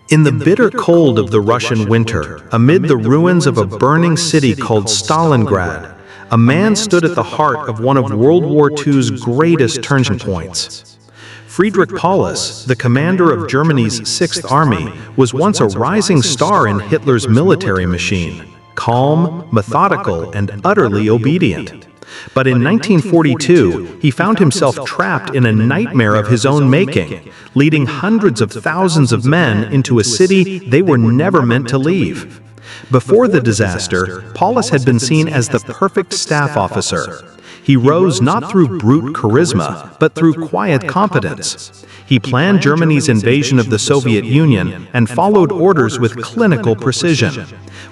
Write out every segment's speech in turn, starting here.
In the bitter cold of the Russian winter, amid the ruins of a burning city called Stalingrad, a man stood at the heart of one of World War II's greatest turning points. Friedrich Paulus, the commander of Germany's Sixth Army, was once a rising star in Hitler's military machine, calm, methodical, and utterly obedient. But in 1942, he found himself trapped in a nightmare of his own making, leading hundreds of thousands of men into a city they were never meant to leave. Before the disaster, Paulus had been seen as the perfect staff officer. He rose not through brute charisma, but through quiet competence. He planned Germany's invasion of the Soviet Union and followed orders with clinical precision.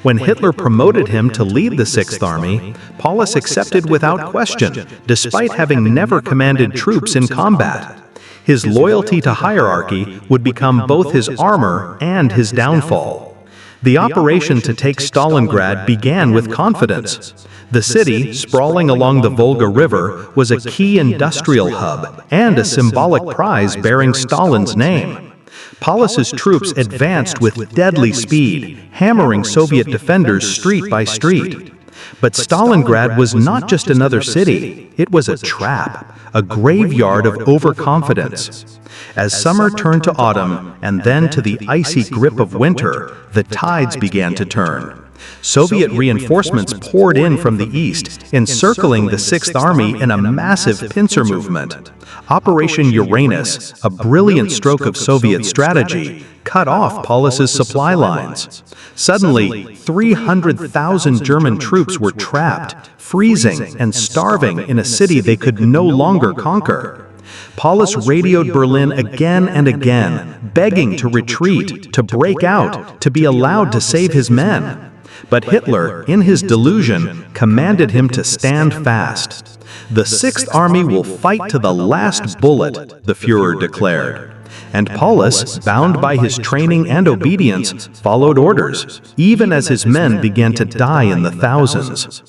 When Hitler promoted him to lead the Sixth Army, Paulus accepted without question, despite having never commanded troops in combat. His loyalty to hierarchy would become both his armor and his downfall. The operation to take Stalingrad began with confidence. The city, sprawling along the Volga River, was a key industrial hub and a symbolic prize bearing Stalin's name. Paulus's troops advanced with deadly speed, hammering Soviet defenders street by street. But Stalingrad was not just another city, it was a trap, a graveyard of overconfidence. As summer turned to autumn and then to the icy grip of winter, the tides began to turn. Soviet reinforcements poured in from the east, encircling the Sixth Army in a massive pincer movement. Operation Uranus, a brilliant stroke of Soviet strategy, cut off Paulus's supply lines. Suddenly, 300,000 German troops were trapped, freezing and starving in a city they could no longer conquer. Paulus radioed Berlin again and again, begging to retreat, to break out, to be allowed to save his men. But Hitler, in his delusion, commanded him to stand fast. "The Sixth Army will fight to the last bullet," the Führer declared. And Paulus, bound by his training and obedience, followed orders, even as his men began to die in the thousands.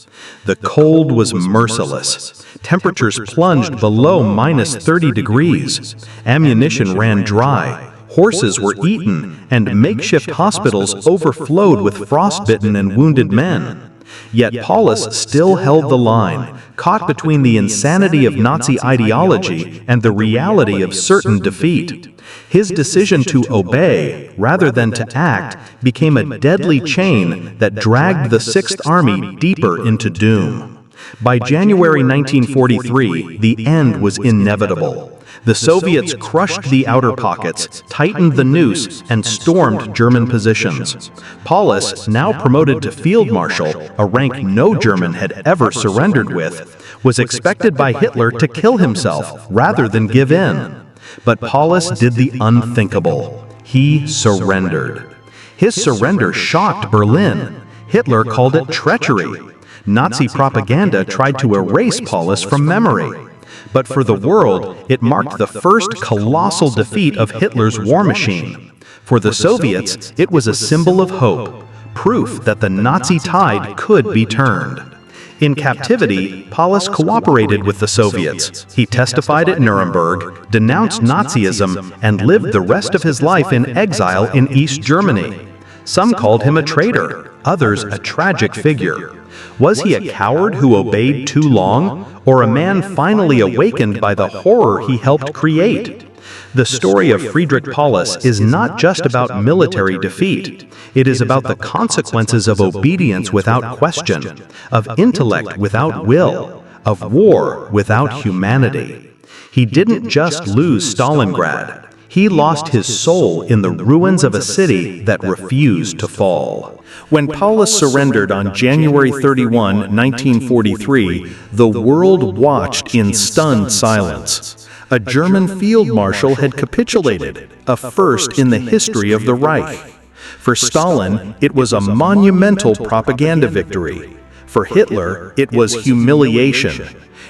The cold was merciless. Temperatures plunged below -30 degrees. Ammunition ran dry. Horses were eaten, and makeshift hospitals overflowed with frostbitten and wounded men. Yet Paulus still held the line, caught between the insanity of Nazi ideology and the reality of certain defeat. His decision to obey, rather than to act, became a deadly chain that dragged the Sixth Army deeper into doom. By January 1943, the end was inevitable. The Soviets crushed the outer pockets, tightened the noose, and stormed German positions. Paulus, now promoted to Field Marshal, a rank no German had ever surrendered with, was expected by Hitler to kill himself rather than give in. But Paulus did the unthinkable. He surrendered. His surrender shocked Berlin. Hitler called it treachery. Nazi propaganda tried to erase Paulus from memory. But for the world, it marked the first colossal defeat of Hitler's war machine. For the Soviets, it was a symbol of hope, proof that the Nazi tide could be turned. In captivity, Paulus cooperated with the Soviets. He testified at Nuremberg, denounced Nazism, and lived the rest of his life in exile in East Germany. Some called him a traitor, others a tragic figure. Was he a coward who obeyed too long, or a man finally awakened by the horror he helped create? The story of Friedrich Paulus is not just about military defeat. It is about the consequences of obedience without question, of intellect without will, of war without humanity. He didn't just lose Stalingrad. He lost his soul in the ruins of a city that refused to fall. When Paulus surrendered on January 31, 1943, the world watched in stunned silence. A German field marshal had capitulated, a first in the history of the Reich. For Stalin, it was a monumental propaganda victory. For Hitler, it was humiliation.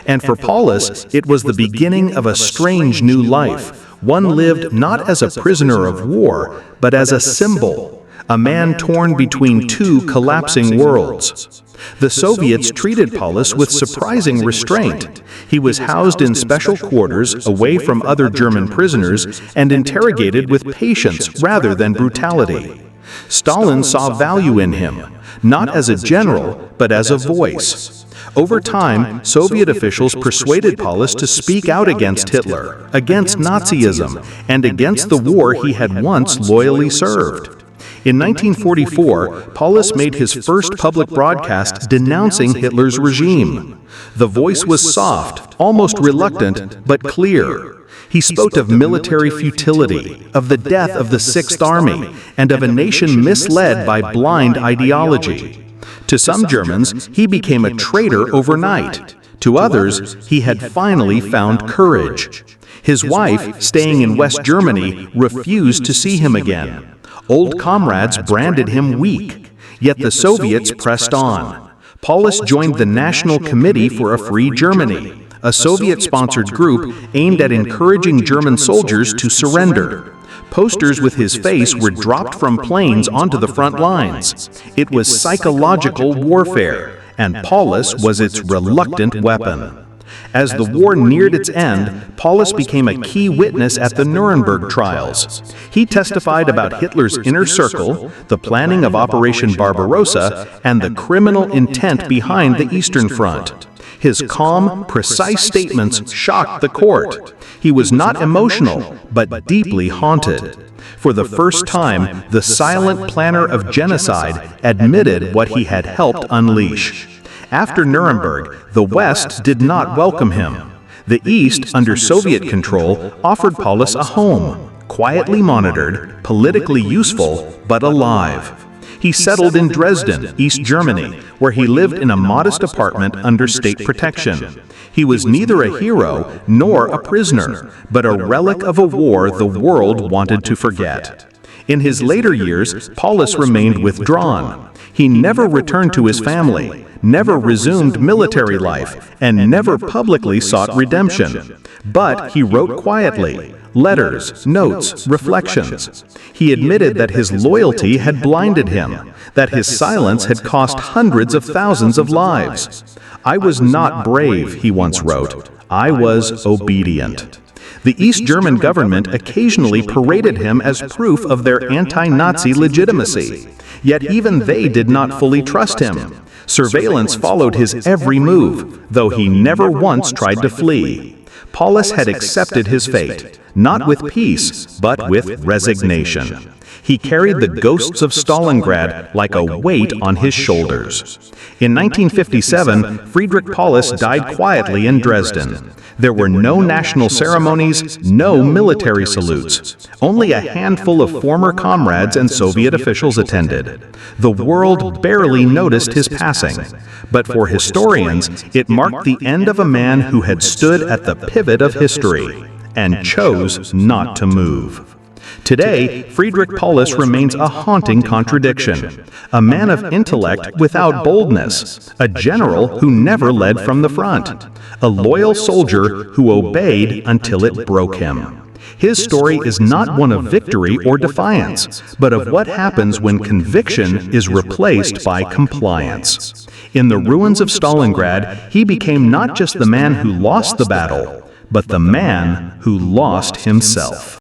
And for Paulus, it was the beginning of a strange new life, one lived not as a prisoner of war, but as a symbol, a man torn between two collapsing worlds. The Soviets treated Paulus with surprising restraint. He was housed in special quarters away from other German prisoners and interrogated with patience rather than brutality. Stalin saw value in him, not as a general, but as a voice. Over time, Soviet officials persuaded Paulus to speak out against Hitler, against Nazism, and against the war he had once loyally served. In 1944, Paulus made his first public broadcast denouncing Hitler's regime. The voice was soft, almost reluctant, but clear. He spoke of military futility, of the death of the Sixth Army, and of a nation misled by blind ideology. To some Germans, he became a traitor overnight. To others, he had finally found courage. His wife, staying in West Germany, refused to see him again. Old comrades branded him weak, yet the Soviets pressed on. Paulus joined the National Committee for a Free Germany, a Soviet-sponsored group aimed at encouraging German soldiers to surrender. Posters with his face were dropped from planes onto the front lines. It was psychological warfare, and Paulus was its reluctant weapon. As the war neared its end, Paulus became a key witness at the Nuremberg trials. He testified about Hitler's inner circle, the planning of Operation Barbarossa, and the criminal intent behind the Eastern Front. His calm, precise statements shocked the court. He was not emotional, but deeply haunted. For the first time, the silent planner of genocide admitted what he had helped unleash. After Nuremberg, the West did not welcome him. The East, under Soviet control, offered Paulus a home, quietly monitored, politically useful, but alive. He settled in Dresden, East Germany, where he lived in a modest apartment under state protection. He was neither a hero nor a prisoner, but a relic of a war the world wanted to forget. In his later years, Paulus remained withdrawn. He never returned to his family, never resumed military life, and never publicly sought redemption. But he wrote quietly, letters, notes, reflections. He admitted that his loyalty had blinded him, that his silence had cost hundreds of thousands of lives. "I was not brave," he once wrote. "I was obedient." The East German government occasionally paraded him as proof of their anti-Nazi legitimacy. Yet even they did not fully trust him. Surveillance followed his every move, though he never once tried to flee. Paulus had accepted his fate, not with peace, but with resignation. He carried the ghosts of Stalingrad like a weight on his shoulders. In 1957, Friedrich Paulus died quietly in Dresden. There were no national ceremonies, no military salutes. Only a handful of former comrades and Soviet officials attended. The world barely noticed his passing. But for historians, it marked the end of a man who had stood at the pivot of history and chose not to move. Today, Friedrich Paulus remains a haunting contradiction. A man of intellect without boldness, a general who never led from the front, a loyal soldier who obeyed until it broke him. His story is not one of victory or defiance, but of what happens when conviction is replaced by compliance. In the ruins of Stalingrad, he became not just the man who lost the battle, but the man who lost himself.